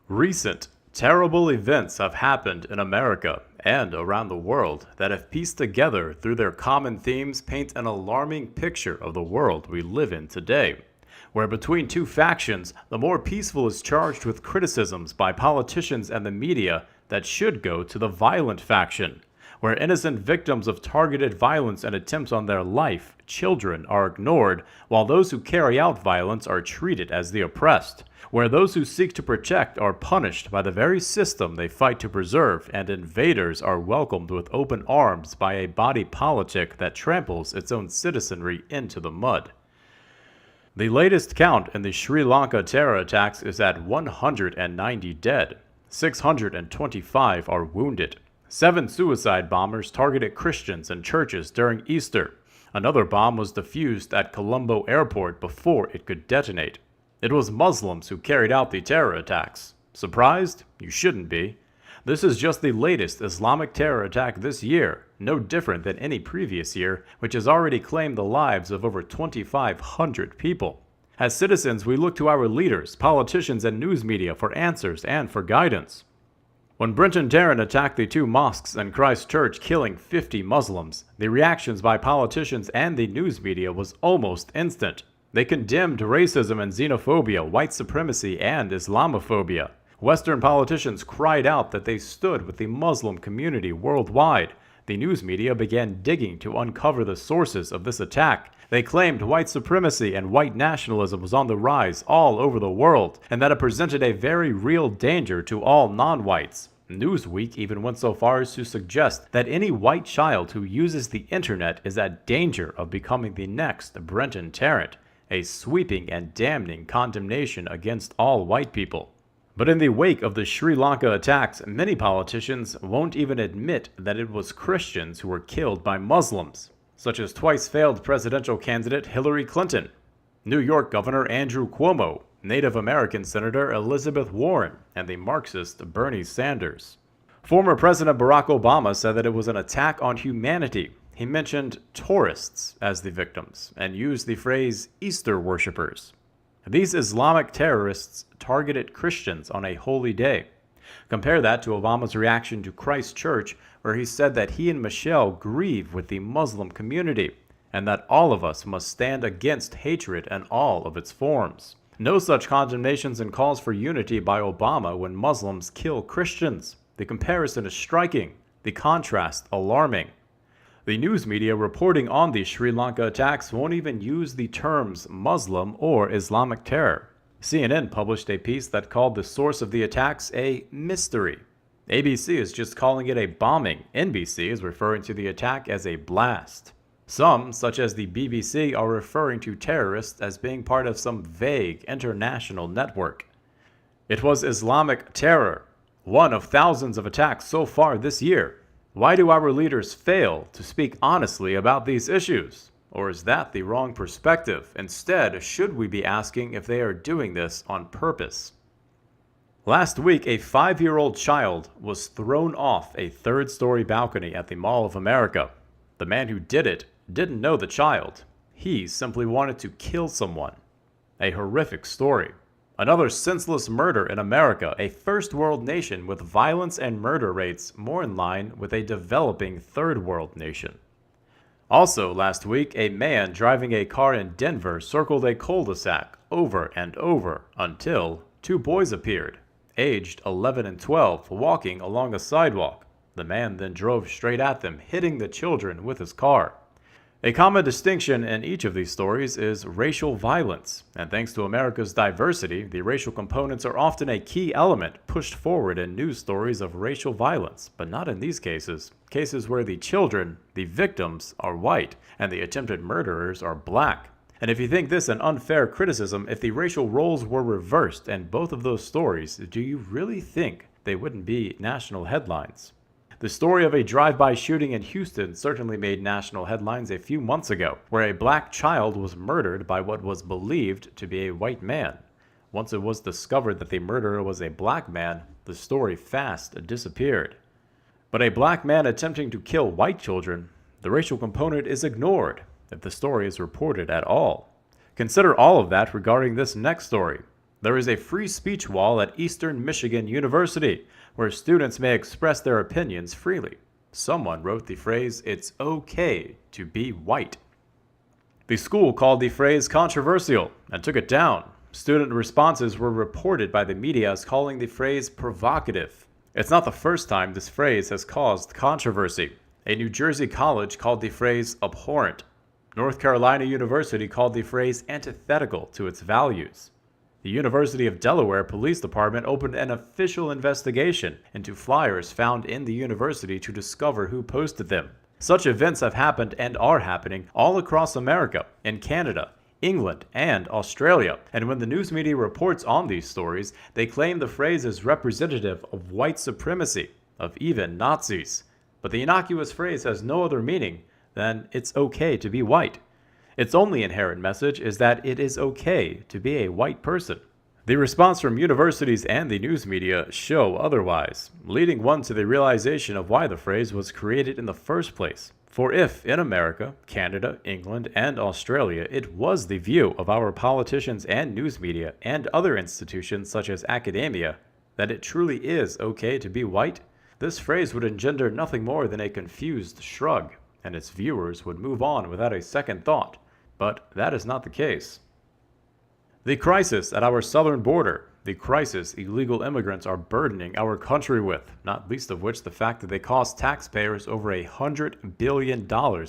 Recent terrible events have happened in America and around the world that, if pieced together through their common themes, paint an alarming picture of the world we live in today, where between two factions, the more peaceful is charged with criticisms by politicians and the media that should go to the violent faction, where innocent victims of targeted violence and attempts on their life, children, are ignored, while those who carry out violence are treated as the oppressed, where those who seek to protect are punished by the very system they fight to preserve, and invaders are welcomed with open arms by a body politic that tramples its own citizenry into the mud. The latest count in the Sri Lanka terror attacks is at 190 dead. 625 are wounded. 7 suicide bombers targeted Christians and churches during Easter. Another bomb was defused at Colombo Airport before it could detonate. It was Muslims who carried out the terror attacks. Surprised? You shouldn't be. This is just the latest Islamic terror attack this year, no different than any previous year, which has already claimed the lives of over 2,500 people. As citizens, we look to our leaders, politicians, and news media for answers and for guidance. When Brenton Tarrant attacked the 2 mosques in Christchurch, killing 50 Muslims, the reactions by politicians and the news media was almost instant. They condemned racism and xenophobia, white supremacy, and Islamophobia. Western politicians cried out that they stood with the Muslim community worldwide. The news media began digging to uncover the sources of this attack. They claimed white supremacy and white nationalism was on the rise all over the world, and that it presented a very real danger to all non-whites. Newsweek even went so far as to suggest that any white child who uses the internet is at danger of becoming the next Brenton Tarrant, a sweeping and damning condemnation against all white people. But in the wake of the Sri Lanka attacks, many politicians won't even admit that it was Christians who were killed by Muslims, such as twice-failed presidential candidate Hillary Clinton, New York Governor Andrew Cuomo, Native American Senator Elizabeth Warren, and the Marxist Bernie Sanders. Former President Barack Obama said that it was an attack on humanity. He mentioned tourists as the victims and used the phrase Easter worshippers. These Islamic terrorists targeted Christians on a holy day. Compare that to Obama's reaction to Christchurch, where he said that he and Michelle grieve with the Muslim community, and that all of us must stand against hatred in all of its forms. No such condemnations and calls for unity by Obama when Muslims kill Christians. The comparison is striking, the contrast alarming. The news media reporting on the Sri Lanka attacks won't even use the terms Muslim or Islamic terror. CNN published a piece that called the source of the attacks a mystery. ABC is just calling it a bombing. NBC is referring to the attack as a blast. Some, such as the BBC, are referring to terrorists as being part of some vague international network. It was Islamic terror, one of thousands of attacks so far this year. Why do our leaders fail to speak honestly about these issues? Or is that the wrong perspective? Instead, should we be asking if they are doing this on purpose? Last week, a 5-year-old child was thrown off a 3rd-story balcony at the Mall of America. The man who did it didn't know the child. He simply wanted to kill someone. A horrific story. Another senseless murder in America, a first-world nation with violence and murder rates more in line with a developing third-world nation. Also last week, a man driving a car in Denver circled a cul-de-sac over and over until 2 boys appeared, aged 11 and 12, walking along a sidewalk. The man then drove straight at them, hitting the children with his car. A common distinction in each of these stories is racial violence, and thanks to America's diversity, the racial components are often a key element pushed forward in news stories of racial violence, but not in these cases. Cases where the children, the victims, are white, and the attempted murderers are black. And if you think this an unfair criticism, if the racial roles were reversed in both of those stories, do you really think they wouldn't be national headlines? The story of a drive-by shooting in Houston certainly made national headlines a few months ago, where a black child was murdered by what was believed to be a white man. Once it was discovered that the murderer was a black man, the story fast disappeared. But a black man attempting to kill white children, the racial component is ignored if the story is reported at all. Consider all of that regarding this next story. There is a free speech wall at Eastern Michigan University, where students may express their opinions freely. Someone wrote the phrase, "It's okay to be white." The school called the phrase controversial and took it down. Student responses were reported by the media as calling the phrase provocative. It's not the first time this phrase has caused controversy. A New Jersey college called the phrase abhorrent. North Carolina University called the phrase antithetical to its values. The University of Delaware Police Department opened an official investigation into flyers found in the university to discover who posted them. Such events have happened and are happening all across America, in Canada, England, and Australia. And when the news media reports on these stories, they claim the phrase is representative of white supremacy, of even Nazis. But the innocuous phrase has no other meaning than it's okay to be white. Its only inherent message is that it is okay to be a white person. The response from universities and the news media show otherwise, leading one to the realization of why the phrase was created in the first place. For if, in America, Canada, England, and Australia, it was the view of our politicians and news media and other institutions such as academia that it truly is okay to be white, this phrase would engender nothing more than a confused shrug, and its viewers would move on without a second thought. But that is not the case. The crisis at our southern border, the crisis illegal immigrants are burdening our country with, not least of which the fact that they cost taxpayers over $100 billion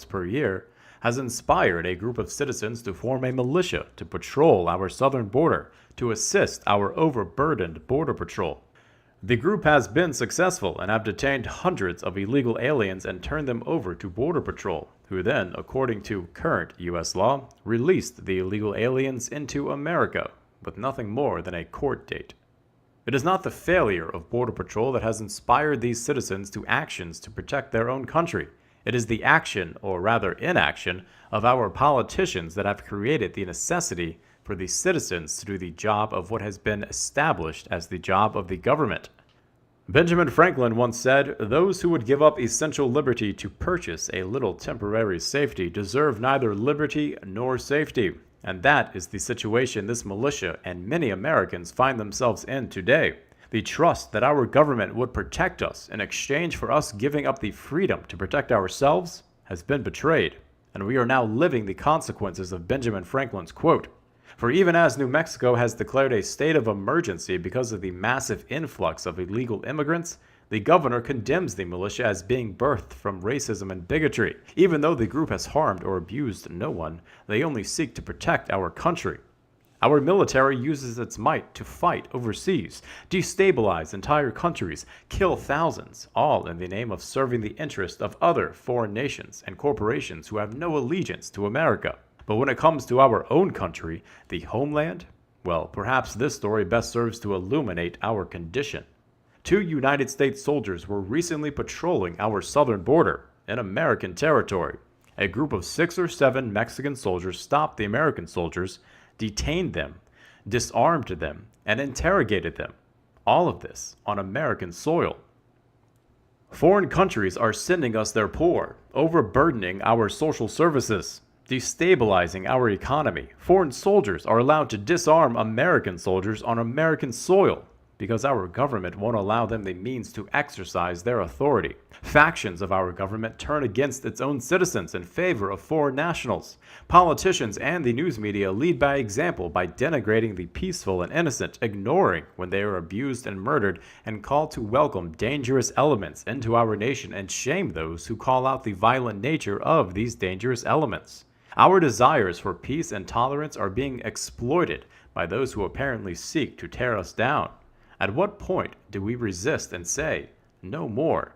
per year, has inspired a group of citizens to form a militia to patrol our southern border to assist our overburdened border patrol. The group has been successful and have detained hundreds of illegal aliens and turned them over to Border Patrol, who then, according to current U.S. law, released the illegal aliens into America with nothing more than a court date. It is not the failure of Border Patrol that has inspired these citizens to actions to protect their own country. It is the action, or rather inaction, of our politicians that have created the necessity for the citizens to do the job of what has been established as the job of the government. Benjamin Franklin once said, "Those who would give up essential liberty to purchase a little temporary safety deserve neither liberty nor safety." And that is the situation this militia and many Americans find themselves in today. The trust that our government would protect us in exchange for us giving up the freedom to protect ourselves has been betrayed, and we are now living the consequences of Benjamin Franklin's quote. For even as New Mexico has declared a state of emergency because of the massive influx of illegal immigrants, the governor condemns the militia as being birthed from racism and bigotry. Even though the group has harmed or abused no one, they only seek to protect our country. Our military uses its might to fight overseas, destabilize entire countries, kill thousands, all in the name of serving the interest of other foreign nations and corporations who have no allegiance to America. But when it comes to our own country, the homeland, well, perhaps this story best serves to illuminate our condition. 2 United States soldiers were recently patrolling our southern border in American territory. A group of 6 or 7 Mexican soldiers stopped the American soldiers, detained them, disarmed them, and interrogated them. All of this on American soil. Foreign countries are sending us their poor, overburdening our social services, destabilizing our economy. Foreign soldiers are allowed to disarm American soldiers on American soil because our government won't allow them the means to exercise their authority. Factions of our government turn against its own citizens in favor of foreign nationals. Politicians and the news media lead by example by denigrating the peaceful and innocent, ignoring when they are abused and murdered, and call to welcome dangerous elements into our nation and shame those who call out the violent nature of these dangerous elements. Our desires for peace and tolerance are being exploited by those who apparently seek to tear us down. At what point do we resist and say, no more?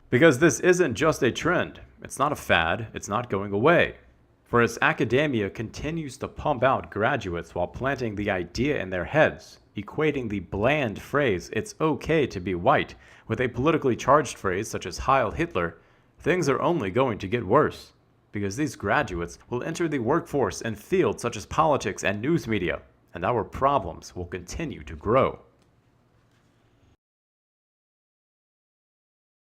Because this isn't just a trend. It's not a fad. It's not going away. For as academia continues to pump out graduates while planting the idea in their heads, equating the bland phrase, "it's okay to be white," with a politically charged phrase such as "Heil Hitler," things are only going to get worse. Because these graduates will enter the workforce in fields such as politics and news media, and our problems will continue to grow.